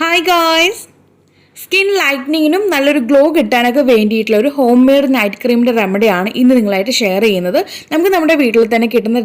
Hi guys! Skin ലൈറ്റനിങ്ങിനും നല്ലൊരു glow കിട്ടാനൊക്കെ വേണ്ടിയിട്ടുള്ള ഒരു ഹോം മെയ്ഡ് നൈറ്റ് ക്രീമിൻ്റെ റെമഡിയാണ് ഇന്ന് നിങ്ങളായിട്ട് ഷെയർ ചെയ്യുന്നത്. നമുക്ക് നമ്മുടെ വീട്ടിൽ തന്നെ കിട്ടുന്ന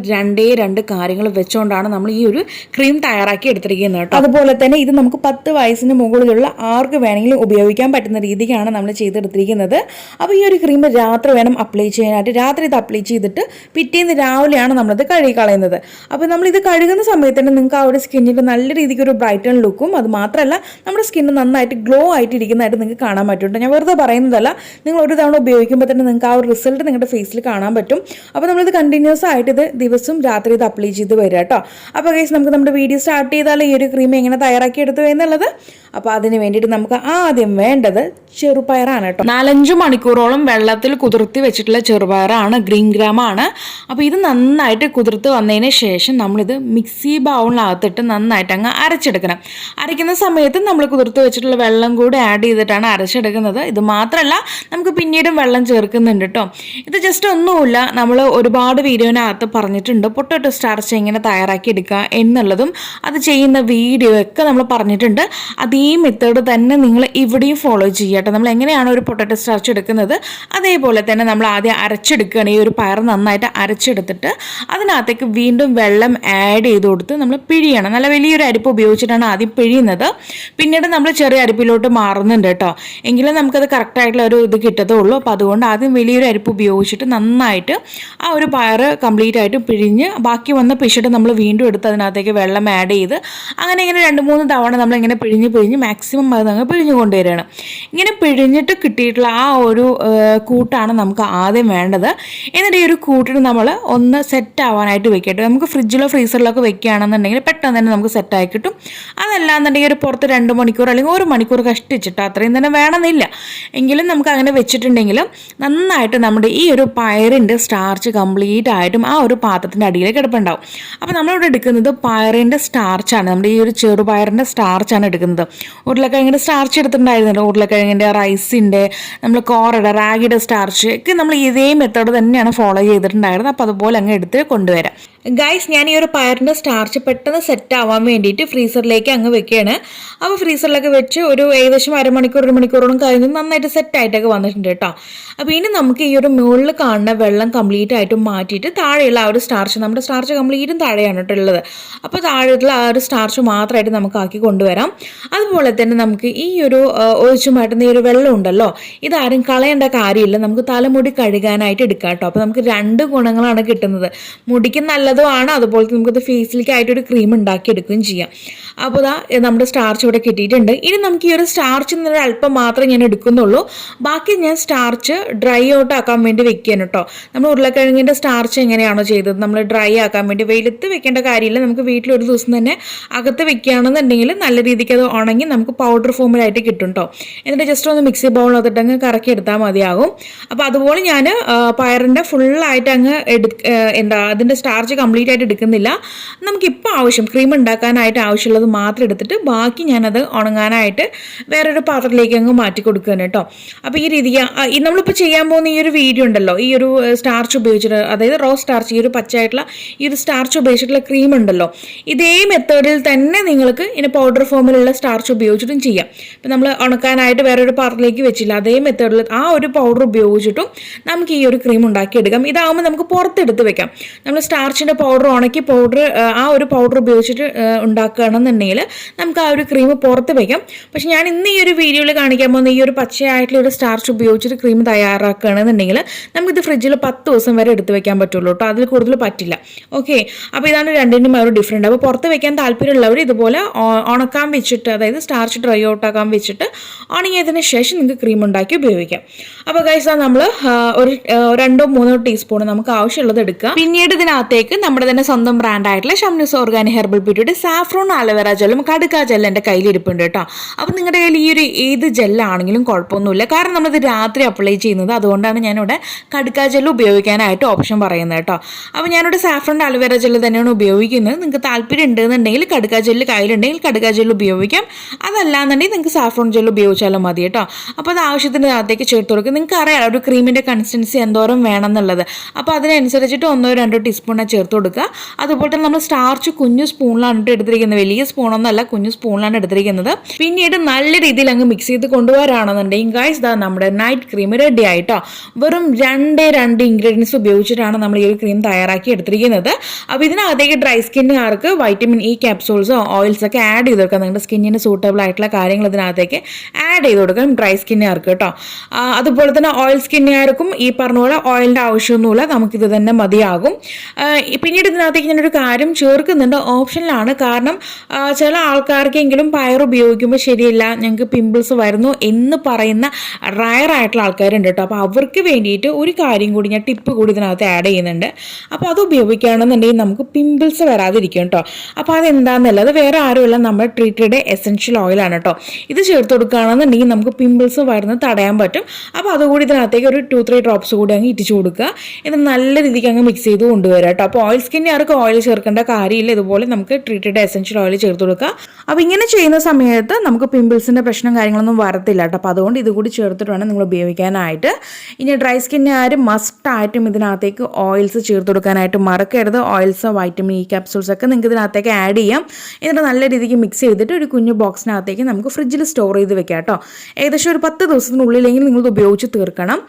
രണ്ട് കാര്യങ്ങൾ വെച്ചുകൊണ്ടാണ് നമ്മൾ ഈ ഒരു ക്രീം തയ്യാറാക്കി എടുത്തിരിക്കുന്നത് കേട്ടോ. അതുപോലെ തന്നെ ഇത് നമുക്ക് 10 വയസ്സിന് മുകളിലുള്ള ആർക്ക് വേണമെങ്കിലും ഉപയോഗിക്കാൻ പറ്റുന്ന രീതിക്കാണ് നമ്മൾ ചെയ്തെടുത്തിരിക്കുന്നത്. അപ്പോൾ ഈ ഒരു ക്രീം രാത്രി വേണം അപ്ലൈ ചെയ്യാനായിട്ട്. രാത്രി ഇത് അപ്ലൈ ചെയ്തിട്ട് പിറ്റേന്ന് രാവിലെയാണ് നമ്മളിത് കഴുകി കളയുന്നത്. അപ്പോൾ നമ്മളിത് കഴുകുന്ന സമയത്ത് തന്നെ നിങ്ങൾക്ക് ആ ഒരു സ്കിന്നിൽ നല്ല രീതിക്ക് ഒരു ബ്രൈറ്റൺ ലുക്കും അത് മാത്രമല്ല നമ്മുടെ സ്കിന്ന് നന്നായിട്ട് ഗ്ലോ ആയിട്ടിരിക്കുന്നതായിട്ട് നിങ്ങൾക്ക് കാണാൻ പറ്റും. ഞാൻ വെറുതെ പറയുന്നതല്ല, നിങ്ങൾ ഒരു തവണ ഉപയോഗിക്കുമ്പോൾ തന്നെ നിങ്ങൾക്ക് ആ ഒരു റിസൾട്ട് നിങ്ങളുടെ ഫേസിൽ കാണാൻ പറ്റും. അപ്പോൾ നമ്മളിത് കണ്ടിന്യൂസ് ആയിട്ട് ഇത് ദിവസവും രാത്രി ഇത് അപ്ലൈ ചെയ്ത് വരിക കേട്ടോ. അപ്പോൾ ഗൈസ് നമുക്ക് നമ്മുടെ വീഡിയോ സ്റ്റാർട്ട് ചെയ്താൽ ഈ ഒരു ക്രീം എങ്ങനെ തയ്യാറാക്കി എടുത്തു എന്നുള്ളത്. അപ്പോൾ അതിന് വേണ്ടിയിട്ട് നമുക്ക് ആദ്യം വേണ്ടത് ചെറുപയറാണ് കേട്ടോ. 4-5 മണിക്കൂറോളം വെള്ളത്തിൽ കുതിർത്തി വെച്ചിട്ടുള്ള ചെറുപയറാണ്, ഗ്രീൻ ഗ്രാമാണ്. അപ്പോൾ ഇത് നന്നായിട്ട് കുതിർത്ത് വന്നതിന് ശേഷം നമ്മളിത് മിക്സി ബൗളിനകത്തിട്ട് നന്നായിട്ട് അങ്ങ് അരച്ചെടുക്കണം. അരയ്ക്കുന്ന സമയത്ത് നമ്മൾ കുതിർത്ത് വെച്ചിട്ടുള്ള വെള്ളം കൂടി ആഡ് ചെയ്തിട്ടാണ് അരച്ചെടുക്കുന്നത്. ഇത് മാത്രമല്ല നമുക്ക് പിന്നീടും വെള്ളം ചേർക്കുന്നുണ്ട് കേട്ടോ. ഇത് ജസ്റ്റ് ഒന്നുമില്ല, നമ്മൾ ഒരുപാട് വീഡിയോനകത്ത് പറഞ്ഞിട്ടുണ്ട് പൊട്ടറ്റോ സ്റ്റാർച്ച് എങ്ങനെ തയ്യാറാക്കി എടുക്കുക എന്നുള്ളതും അത് ചെയ്യുന്ന വീഡിയോ ഒക്കെ നമ്മൾ പറഞ്ഞിട്ടുണ്ട്. അതേ മെത്തേഡ് തന്നെ നിങ്ങൾ ഇവിടെയും ഫോളോ ചെയ്യട്ടെ. നമ്മൾ എങ്ങനെയാണ് ഒരു പൊട്ടറ്റോ സ്റ്റാർച്ച് എടുക്കുന്നത് അതേപോലെ തന്നെ നമ്മൾ ആദ്യം അരച്ചെടുക്കുകയാണ്. ഈ ഒരു പയർ നന്നായിട്ട് അരച്ചെടുത്തിട്ട് അതിനകത്തേക്ക് വീണ്ടും വെള്ളം ആഡ് ചെയ്ത് കൊടുത്ത് നമ്മൾ പിഴിയണം. നല്ല വലിയൊരു അരിപ്പ് ഉപയോഗിച്ചിട്ടാണ് ആദ്യം പിഴിയുന്നത്. പിന്നീട് നമ്മൾ ചെറിയ അരിപ്പിലോട്ട് മാറുന്നുണ്ട് കേട്ടോ. എങ്കിലും നമുക്കത് കറക്റ്റായിട്ടുള്ള ഒരു ഇത് കിട്ടത്തുള്ളൂ. അപ്പോൾ അതുകൊണ്ട് ആദ്യം വലിയൊരു അരിപ്പ് ഉപയോഗിച്ചിട്ട് നന്നായിട്ട് ആ ഒരു പയർ കംപ്ലീറ്റ് ആയിട്ട് പിഴിഞ്ഞ് ബാക്കി വന്ന പിശിട്ട് നമ്മൾ വീണ്ടും എടുത്ത് അതിനകത്തേക്ക് വെള്ളം ആഡ് ചെയ്ത് അങ്ങനെ ഇങ്ങനെ 2-3 തവണ നമ്മളിങ്ങനെ പിഴിഞ്ഞ് മാക്സിമം അത് അങ്ങ് പിഴിഞ്ഞ് കൊണ്ടുവരികയാണ്. ഇങ്ങനെ പിഴിഞ്ഞിട്ട് കിട്ടിയിട്ടുള്ള ആ ഒരു കൂട്ടാണ് നമുക്ക് ആദ്യം വേണ്ടത്. എന്നിട്ട് ഈ ഒരു കൂട്ടിന് നമ്മൾ ഒന്ന് സെറ്റ് ആവാനായിട്ട് വെക്കട്ടെ. നമുക്ക് ഫ്രിഡ്ജിലോ ഫ്രീസറിലൊക്കെ വെക്കുകയാണെന്നുണ്ടെങ്കിൽ പെട്ടെന്ന് തന്നെ നമുക്ക് സെറ്റായി കിട്ടും. അതല്ലാന്നുണ്ടെങ്കിൽ ഒരു പുറത്ത് 2 മണിക്കൂർ അല്ലെങ്കിൽ 1 മണിക്കൂർ കഷ്ടിച്ചിട്ട് അത്രയും തന്നെ വേണമെന്നില്ല. എങ്കിലും നമുക്ക് അങ്ങനെ വെച്ചിട്ടുണ്ടെങ്കിൽ നന്നായിട്ട് നമ്മുടെ ഈ ഒരു പയറിൻ്റെ സ്റ്റാർച്ച് കംപ്ലീറ്റ് ആയിട്ടും ആ ഒരു പാത്രത്തിൻ്റെ അടിയിൽ കിടപ്പുണ്ടാവും. അപ്പോൾ നമ്മളിവിടെ എടുക്കുന്നത് പയറിൻ്റെ സ്റ്റാർച്ചാണ്, നമ്മുടെ ഈ ഒരു ചെറുപയറിൻ്റെ സ്റ്റാർച്ചാണ് എടുക്കുന്നത്. ഉരുളക്കിഴങ്ങിൻ്റെ സ്റ്റാർച്ച് എടുത്തിട്ടുണ്ടായിരുന്നല്ലോ, ഉരുളക്കിഴങ്ങിൻ്റെ, റൈസിൻ്റെ, നമ്മൾ കോറയുടെ, റാഗിയുടെ സ്റ്റാർച്ച് ഒക്കെ നമ്മൾ ഇതേ മെത്തേഡ് തന്നെയാണ് ഫോളോ ചെയ്തിട്ടുണ്ടായിരുന്നത്. അപ്പോൾ അതുപോലെ അങ്ങ് എടുത്ത് കൊണ്ടുവരാം. ഗൈസ്, ഞാൻ ഈ ഒരു പയറിൻ്റെ സ്റ്റാർച്ച് പെട്ടെന്ന് സെറ്റ് ആവാൻ വേണ്ടിയിട്ട് ഫ്രീസറിലേക്ക് അങ്ങ് വെക്കുകയാണ്. അപ്പോൾ ഫ്രീസറിലൊക്കെ വെച്ച് ഒരു ഏകദേശം 1 മണിക്കൂറോളം കഴിഞ്ഞ് നന്നായിട്ട് സെറ്റായിട്ടൊക്കെ വന്നിട്ടുണ്ട് കേട്ടോ. അപ്പോൾ ഇനി നമുക്ക് ഈ ഒരു മുകളിൽ കാണുന്ന വെള്ളം കംപ്ലീറ്റ് ആയിട്ടും മാറ്റിയിട്ട് താഴെയുള്ള ആ ഒരു സ്റ്റാർച്ച്, നമ്മുടെ സ്റ്റാർച്ച് കംപ്ലീറ്റും താഴെയാണ് കേട്ടോ ഉള്ളത്. അപ്പോൾ താഴെയുള്ള ആ ഒരു സ്റ്റാർച്ച് മാത്രമായിട്ട് നമുക്ക് ആക്കി കൊണ്ടുവരാം. അതുപോലെ തന്നെ നമുക്ക് ഈ ഒരു ഒഴിച്ചു മാറ്റുന്ന ഈ ഒരു വെള്ളം ഉണ്ടല്ലോ, ഇതാരും കളയേണ്ട കാര്യമില്ല. നമുക്ക് തലമുടി കഴുകാനായിട്ട് എടുക്കാം കേട്ടോ. അപ്പോൾ നമുക്ക് 2 ഗുണങ്ങളാണ് കിട്ടുന്നത്. മുടിക്ക് നല്ലതുമാണ്, അതുപോലെ നമുക്കത് ഫേസിലേക്കായിട്ടൊരു ക്രീം ഉണ്ടാക്കി എടുക്കുകയും ചെയ്യാം. അപ്പോൾ നമ്മുടെ സ്റ്റാർച്ച് ഇവിടെ കിട്ടിയിട്ടുണ്ട്. ഇനി നമുക്ക് ഈ ഒരു സ്റ്റാർച്ച് നിന്നൊരു അല്പം മാത്രമേ ഞാൻ എടുക്കുന്നുള്ളൂ. ബാക്കി ഞാൻ സ്റ്റാർച്ച് ഡ്രൈ ഔട്ട് ആക്കാൻ വേണ്ടി വെക്കുകയാണ് കേട്ടോ. നമ്മൾ ഉരുളക്കിഴങ്ങിൻ്റെ സ്റ്റാർച്ച് എങ്ങനെയാണോ ചെയ്തത്, നമ്മൾ ഡ്രൈ ആക്കാൻ വേണ്ടി വെയിലത്ത് വെക്കേണ്ട കാര്യമില്ല. നമുക്ക് വീട്ടിലൊരു ദിവസം തന്നെ അകത്ത് വെക്കുകയാണെന്നുണ്ടെങ്കിൽ നല്ല രീതിക്ക് അത് ഉണങ്ങി നമുക്ക് പൗഡർ ഫോമിലായിട്ട് കിട്ടും കേട്ടോ. എന്നിട്ട് ജസ്റ്റ് ഒന്ന് മിക്സി ബൗളിനകത്തിട്ട് അങ്ങ് കറക്കി എടുത്താൽ മതിയാകും. അപ്പോൾ അതുപോലെ ഞാൻ പയറിൻ്റെ ഫുള്ളായിട്ട് അങ്ങ് അതിൻ്റെ സ്റ്റാർച്ച് കംപ്ലീറ്റ് ആയിട്ട് എടുക്കുന്നില്ല. നമുക്കിപ്പോൾ ആവശ്യം ക്രീം ഉണ്ടാക്കാനായിട്ട് ആവശ്യമുള്ളത് മാത്രം എടുത്തിട്ട് ബാക്കി ഞാനത് ഉണങ്ങാനായിട്ട് വേറൊരു പാത്രത്തിലേക്ക് അങ്ങ് മാറ്റി കൊടുക്കുകയാണ് കേട്ടോ. അപ്പോൾ ഈ രീതിക്ക് നമ്മളിപ്പോൾ ചെയ്യാൻ പോകുന്ന ഈ ഒരു വീഡിയോ ഉണ്ടല്ലോ, ഈ ഒരു സ്റ്റാർച്ച് ഉപയോഗിച്ചിട്ട്, അതായത് റോ സ്റ്റാർച്ച്, ഈ ഒരു പച്ചയായിട്ടുള്ള ഈ ഒരു സ്റ്റാർച്ച് ഉപയോഗിച്ചിട്ടുള്ള ക്രീം ഉണ്ടല്ലോ, ഇതേ മെത്തേഡിൽ തന്നെ നിങ്ങൾക്ക് ഇനി പൗഡർ ഫോമിലുള്ള സ്റ്റാർച്ച് ഉപയോഗിച്ചിട്ടും ചെയ്യാം. ഇപ്പം നമ്മൾ ഉണക്കാനായിട്ട് വേറൊരു പാത്രത്തിലേക്ക് വെച്ചില്ല, അതേ മെത്തേഡിൽ ആ ഒരു പൗഡർ ഉപയോഗിച്ചിട്ടും നമുക്ക് ഈ ഒരു ക്രീം ഉണ്ടാക്കിയെടുക്കാം. ഇതാകുമ്പോൾ നമുക്ക് പുറത്തെടുത്ത് വെക്കാം. നമ്മൾ സ്റ്റാർച്ചിൻ്റെ പൗഡർ ഉണക്കി ആ ഒരു പൗഡർ ഉപയോഗിച്ചിട്ട് ഉണ്ടാക്കുകയാണെന്നുണ്ടെങ്കിൽ നമുക്ക് ആ ഒരു ക്രീം പുറത്ത് വയ്ക്കാം. പക്ഷെ ഞാൻ ഇന്ന് ഈ ഒരു വീഡിയോയിൽ കാണിക്കാൻ പോകുന്ന ഈ ഒരു പച്ചയായിട്ടുള്ള ഒരു സ്റ്റാർച്ച് ഉപയോഗിച്ചിട്ട് ക്രീം തയ്യാറാക്കുകയാണെന്നുണ്ടെങ്കിൽ നമുക്കിത് ഫ്രിഡ്ജിൽ 10 ദിവസം വരെ എടുത്ത് വെക്കാൻ പറ്റുള്ളൂ കേട്ടോ. അതിൽ കൂടുതൽ പറ്റില്ല. ഓക്കെ, അപ്പോൾ ഇതാണ് രണ്ടിനും ഒരു ഡിഫറൻറ്റ്. അപ്പോൾ പുറത്ത് വെക്കാൻ താല്പര്യമുള്ളവർ ഇതുപോലെ ഉണക്കാൻ വെച്ചിട്ട്, അതായത് സ്റ്റാർച്ച് ഡ്രൈ ഔട്ട് ആക്കാൻ വെച്ചിട്ട് ഉണങ്ങിയതിന് ശേഷം നിങ്ങൾക്ക് ക്രീം ഉണ്ടാക്കി ഉപയോഗിക്കാം. അപ്പോൾ ഗൈസ്, നമ്മൾ ഒരു 2-3 ടീസ്പൂൺ നമുക്ക് ആവശ്യമുള്ളത് എടുക്കുക. പിന്നീട് ഇതിനകത്തേക്ക് നമ്മുടെ തന്നെ സ്വന്തം ബ്രാൻഡായിട്ടുള്ള ഷംനുസ് ഓർഗാനി ഹെർബൽ ബ്യൂട്ടിയുടെ സാഫ്രോൺ അലോവേറ ജെല്ലും കടുക്ക ജെല്ലും എൻ്റെ കയ്യിലിരിപ്പുണ്ട് കേട്ടോ. അപ്പോൾ നിങ്ങളുടെ കയ്യിൽ ഈ ഒരു ഏത് ജെല്ലാണെങ്കിലും കുഴപ്പമൊന്നുമില്ല. കാരണം നമ്മളിത് രാത്രി അപ്ലൈ ചെയ്യുന്നത്, അതുകൊണ്ടാണ് ഞാനിവിടെ കടുക്ക ജെല്ല് ഉപയോഗിക്കാനായിട്ട് ഓപ്ഷൻ പറയുന്നത് കേട്ടോ. അപ്പോൾ ഞാനിവിടെ സാഫ്രോൺ അലോവേറ ജെല്ല് തന്നെയാണ് ഉപയോഗിക്കുന്നത്. നിങ്ങൾക്ക് താല്പര്യം ഉണ്ടെന്നുണ്ടെങ്കിൽ കടുക്ക ജെല്ല് കയ്യിലുണ്ടെങ്കിൽ കടുക്ക ജെല്ല് ഉപയോഗിക്കാം. അതല്ലാന്നുണ്ടെങ്കിൽ നിങ്ങൾക്ക് സാഫ്രോൺ ജെല്ല് ഉപയോഗിച്ചാലും മതി കേട്ടോ. അപ്പോൾ അത് ആവശ്യത്തിന് അകത്തേക്ക് ചേർത്ത് കൊടുക്കുക. നിങ്ങൾക്ക് അറിയാം ഒരു ക്രീമിൻ്റെ കൺസിസ്റ്റൻസി എന്തോരം വേണം എന്നുള്ളത്. അപ്പോൾ അതിനനുസരിച്ചിട്ട് 1-2 ടീസ്പൂൺ ചേർത്ത് ചേർത്ത് കൊടുക്കുക. അതുപോലെ തന്നെ നമ്മൾ സ്റ്റാർച്ച് കുഞ്ഞു സ്പൂണിലാണ് എടുത്തിരിക്കുന്നത്, വലിയ സ്പൂണൊന്നും അല്ല, കുഞ്ഞു സ്പൂണിലാണ് എടുത്തിരിക്കുന്നത്. പിന്നീട് നല്ല രീതിയിൽ അങ്ങ് മിക്സ് ചെയ്ത് കൊണ്ടുവരാണെന്നുണ്ടെങ്കിൽ ഗൈസ് ദാ നമ്മുടെ നൈറ്റ് ക്രീം റെഡി ആയിട്ടോ. വെറും രണ്ട് ഇൻഗ്രീഡിയൻസ് ഉപയോഗിച്ചിട്ടാണ് നമ്മൾ ഈ ഒരു ക്രീം തയ്യാറാക്കി എടുത്തിരിക്കുന്നത്. അപ്പോൾ ഇതിനകത്തേക്ക് ഡ്രൈ സ്കിന്നുകാർക്ക് വൈറ്റമിൻ ഇ ക്യാപ്സൂൾസോ ഓയിൽസ് ഒക്കെ ആഡ് ചെയ്ത് കൊടുക്കാം. നിങ്ങളുടെ സ്കിന്നിന് സൂട്ടബിൾ ആയിട്ടുള്ള കാര്യങ്ങൾ ഇതിനകത്തേക്ക് ആഡ് ചെയ്ത് കൊടുക്കാം ഡ്രൈ സ്കിന്നുകാർക്ക് കേട്ടോ. അതുപോലെ തന്നെ ഓയിൽ സ്കിന്നുകാർക്കും ഈ പറഞ്ഞ പോലെ ഓയിലിൻ്റെ ആവശ്യമൊന്നുമില്ല, നമുക്കിത് തന്നെ മതിയാകും. പിന്നീട് ഇതിനകത്തേക്ക് ഞാനൊരു കാര്യം ചേർക്കുന്നുണ്ട്, ഓപ്ഷനിലാണ്. കാരണം ചില ആൾക്കാർക്കെങ്കിലും പയർ ഉപയോഗിക്കുമ്പോൾ ശരിയല്ല, ഞങ്ങൾക്ക് പിമ്പിൾസ് വരുന്നു എന്ന് പറയുന്ന റയർ ആയിട്ടുള്ള ആൾക്കാരുണ്ട് കേട്ടോ. അപ്പോൾ അവർക്ക് വേണ്ടിയിട്ട് ഒരു കാര്യം കൂടി ഞാൻ ടിപ്പ് കൂടി ഇതിനകത്ത് ആഡ് ചെയ്യുന്നുണ്ട്. അപ്പോൾ അത് ഉപയോഗിക്കുകയാണെന്നുണ്ടെങ്കിൽ നമുക്ക് പിമ്പിൾസ് വരാതിരിക്കും കേട്ടോ. അപ്പോൾ അതെന്താണെന്നല്ല, അത് വേറെ ആരുമല്ല, നമ്മുടെ ട്രീറ്റഡ് എസെൻഷ്യൽ ഓയിലാണ് കേട്ടോ. ഇത് ചേർത്ത് കൊടുക്കുകയാണെന്നുണ്ടെങ്കിൽ നമുക്ക് പിമ്പിൾസ് വരുന്നത് തടയാൻ പറ്റും. അപ്പോൾ അതുകൂടി ഇതിനകത്തേക്ക് ഒരു 2-3 ഡ്രോപ്സ് കൂടി അങ്ങ് ഇട്ടിച്ചു കൊടുക്കുക. ഇത് നല്ല രീതിക്ക് അങ്ങ് മിക്സ് ചെയ്ത് കൊണ്ടുവരാം കേട്ടോ. അപ്പോൾ ഓയിൽ സ്കിന്നുകാർക്ക് ഓയിൽ ചേർക്കേണ്ട കാര്യമില്ല, ഇതുപോലെ നമുക്ക് ട്രീറ്റഡ് എസെൻഷ്യൽ ഓയിൽ ചേർത്ത് കൊടുക്കുക. അപ്പോൾ ഇങ്ങനെ ചെയ്യുന്ന സമയത്ത് നമുക്ക് പിമ്പിൾസിൻ്റെ പ്രശ്നം കാര്യങ്ങളൊന്നും വരത്തില്ല കേട്ടോ. അപ്പോൾ അതുകൊണ്ട് ഇതുകൂടി ചേർത്തിട്ട് വേണം നിങ്ങൾ ഉപയോഗിക്കാനായിട്ട്. ഇനി ഡ്രൈ സ്കിന്നുകാർ മസ്റ്റായിട്ടും ഇതിനകത്തേക്ക് ഓയിൽസ് ചേർത്ത് കൊടുക്കാനായിട്ട് മറക്കരുത്. ഓയിൽസ്, വൈറ്റമിൻ ഇ ക്യാപ്സൂൾസ് ഒക്കെ നിങ്ങൾക്ക് ഇതിനകത്തേക്ക് ആഡ് ചെയ്യാം. എന്നിട്ട് നല്ല രീതിക്ക് മിക്സ് ചെയ്തിട്ട് ഒരു കുഞ്ഞു ബോക്സിനകത്തേക്ക് നമുക്ക് ഫ്രിഡ്ജിൽ സ്റ്റോർ ചെയ്ത് വെക്കാം കേട്ടോ. ഏകദേശം ഒരു 10 ദിവസത്തിനുള്ളിലെങ്കിൽ നിങ്ങളിത് ഉപയോഗിച്ച് തീർക്കണം.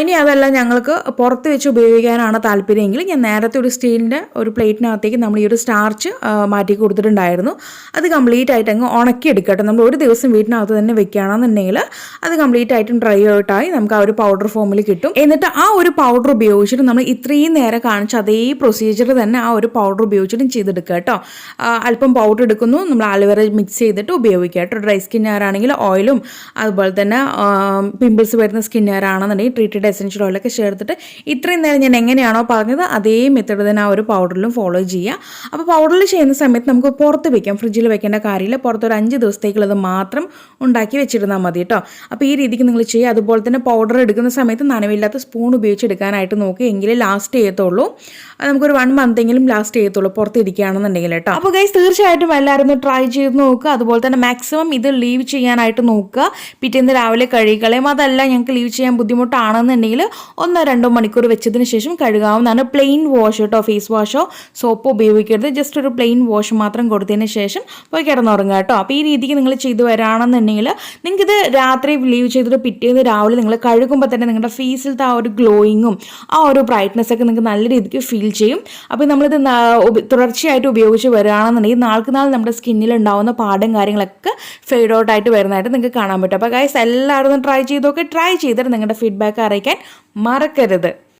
ഇനി അതല്ല ഞങ്ങൾക്ക് പുറത്ത് വെച്ച് ഉപയോഗിക്കാനാണ് താല്പര്യമെങ്കിൽ ഞാൻ നേരത്തെ ഒരു സ്റ്റീലിൻ്റെ ഒരു പ്ലേറ്റിനകത്തേക്ക് നമ്മൾ ഈ ഒരു സ്റ്റാർച്ച് മാറ്റി കൊടുത്തിട്ടുണ്ടായിരുന്നു. അത് കംപ്ലീറ്റ് ആയിട്ട് അങ്ങ് ഉണക്കി എടുക്കട്ടെ. നമ്മൾ ഒരു ദിവസം വീട്ടിനകത്ത് തന്നെ വെക്കുകയാണെന്നുണ്ടെങ്കിൽ അത് കംപ്ലീറ്റ് ആയിട്ടും ഡ്രൈ ഔട്ടായി നമുക്ക് ആ ഒരു പൗഡർ ഫോമിൽ കിട്ടും. എന്നിട്ട് ആ ഒരു പൗഡർ ഉപയോഗിച്ചിട്ട് നമ്മൾ ഇത്രയും നേരം കാണിച്ച അതേ പ്രൊസീജിയർ തന്നെ ആ ഒരു പൗഡർ ഉപയോഗിച്ചിട്ടും ചെയ്തെടുക്കുക കേട്ടോ. അല്പം പൗഡർ എടുക്കുന്നു, നമ്മൾ ആലുവേറ മിക്സ് ചെയ്തിട്ട് ഉപയോഗിക്കുക കേട്ടോ. ഡ്രൈ സ്കിന്നുകാരാണെങ്കിൽ ഓയിലും, അതുപോലെ തന്നെ പിമ്പിൾസ് വരുന്ന സ്കിന്നുകാരാണെന്നുണ്ടെങ്കിൽ ട്രീറ്റഡ് എസെൻഷ്യൽ ഓയിലൊക്കെ ചേർത്തിട്ട് ഇത്രയും നേരം ഞാൻ എങ്ങനെയാണോ പറഞ്ഞത് അതേ മെത്തേഡ് തന്നെ ആ ഒരു പൗഡറിലും ഫോളോ ചെയ്യുക. അപ്പോൾ പൗഡറിൽ ചെയ്യുന്ന സമയത്ത് നമുക്ക് പുറത്ത് വെക്കാം, ഫ്രിഡ്ജിൽ വെക്കേണ്ട കാര്യമില്ല. പുറത്ത് ഒരു 5 ദിവസത്തേക്കുള്ളത് മാത്രം ഉണ്ടാക്കി വെച്ചിരുന്നാൽ മതി കേട്ടോ. അപ്പോൾ ഈ രീതിക്ക് നിങ്ങൾ ചെയ്യുക. അതുപോലെ തന്നെ പൗഡർ എടുക്കുന്ന സമയത്ത് നനവില്ലാത്ത സ്പൂൺ ഉപയോഗിച്ച് എടുക്കാനായിട്ട് നോക്കുക, എങ്കിലേ ലാസ്റ്റ് ചെയ്യത്തുള്ളൂ. നമുക്കൊരു 1 മന്തെങ്കിലും ലാസ്റ്റ് ചെയ്യത്തുള്ളൂ പുറത്ത് ഇരിക്കുകയാണെന്നുണ്ടെങ്കിൽ കേട്ടോ. അപ്പോൾ ഗൈസ് തീർച്ചയായിട്ടും എല്ലാവരും ഒന്ന് ട്രൈ ചെയ്ത് നോക്കുക. അതുപോലെ തന്നെ മാക്സിമം ഇത് ലീവ് ചെയ്യാനായിട്ട് നോക്കുക. പിറ്റേന്ന് രാവിലെ കഴുകിക്കളയും. അതല്ല ഞങ്ങൾക്ക് ലീവ് ചെയ്യാൻ ബുദ്ധിമുട്ടാണെന്നുണ്ടെങ്കിൽ 1-2 മണിക്കൂർ വെച്ചതിന് ശേഷം കഴുകാവുന്നതാണ്. പ്ലെയിൻ വാഷ് കേട്ടോ, ഫേസ് വാഷോ സോപ്പോ ഉപയോഗിക്കരുത്. ജസ്റ്റ് ഒരു പ്ലെയിൻ വാഷ് മാത്രം കൊടുത്തതിന് ശേഷം പോയി കിടന്നുറങ്ങുക കേട്ടോ. അപ്പോൾ ഈ രീതിക്ക് നിങ്ങൾ ചെയ്തു വരാണെന്നുണ്ടെങ്കിൽ നിങ്ങൾക്കിത് രാത്രി ലീവ് ചെയ്തിട്ട് പിറ്റേന്ന് രാവിലെ നിങ്ങൾ കഴുകുമ്പോൾ തന്നെ നിങ്ങളുടെ ഫേസിലത്തെ ആ ഒരു ഗ്ലോയിങ്ങും ആ ഒരു ബ്രൈറ്റ്നസ് ഒക്കെ നിങ്ങൾക്ക് നല്ല രീതിക്ക് ഫീൽ ചെയ്യും. അപ്പോൾ നമ്മളിത് തുടർച്ചയായിട്ട് ഉപയോഗിച്ച് വരികയാണെന്നുണ്ടെങ്കിൽ നാൾക്ക് നാൾ നമ്മുടെ സ്കിന്നിൽ ഉണ്ടാവുന്ന പാടും കാര്യങ്ങളൊക്കെ ഫെയ്ഡ് ഔട്ട് ആയിട്ട് വരുന്നതായിട്ട് നിങ്ങൾക്ക് കാണാൻ പറ്റും. അപ്പോൾ ഗൈസ് എല്ലാവരും ട്രൈ ചെയ്തൊക്കെ ട്രൈ ചെയ്തിട്ട് നിങ്ങളുടെ ഫീഡ്ബാക്ക് അറിയിക്കാൻ മറക്കരുത്.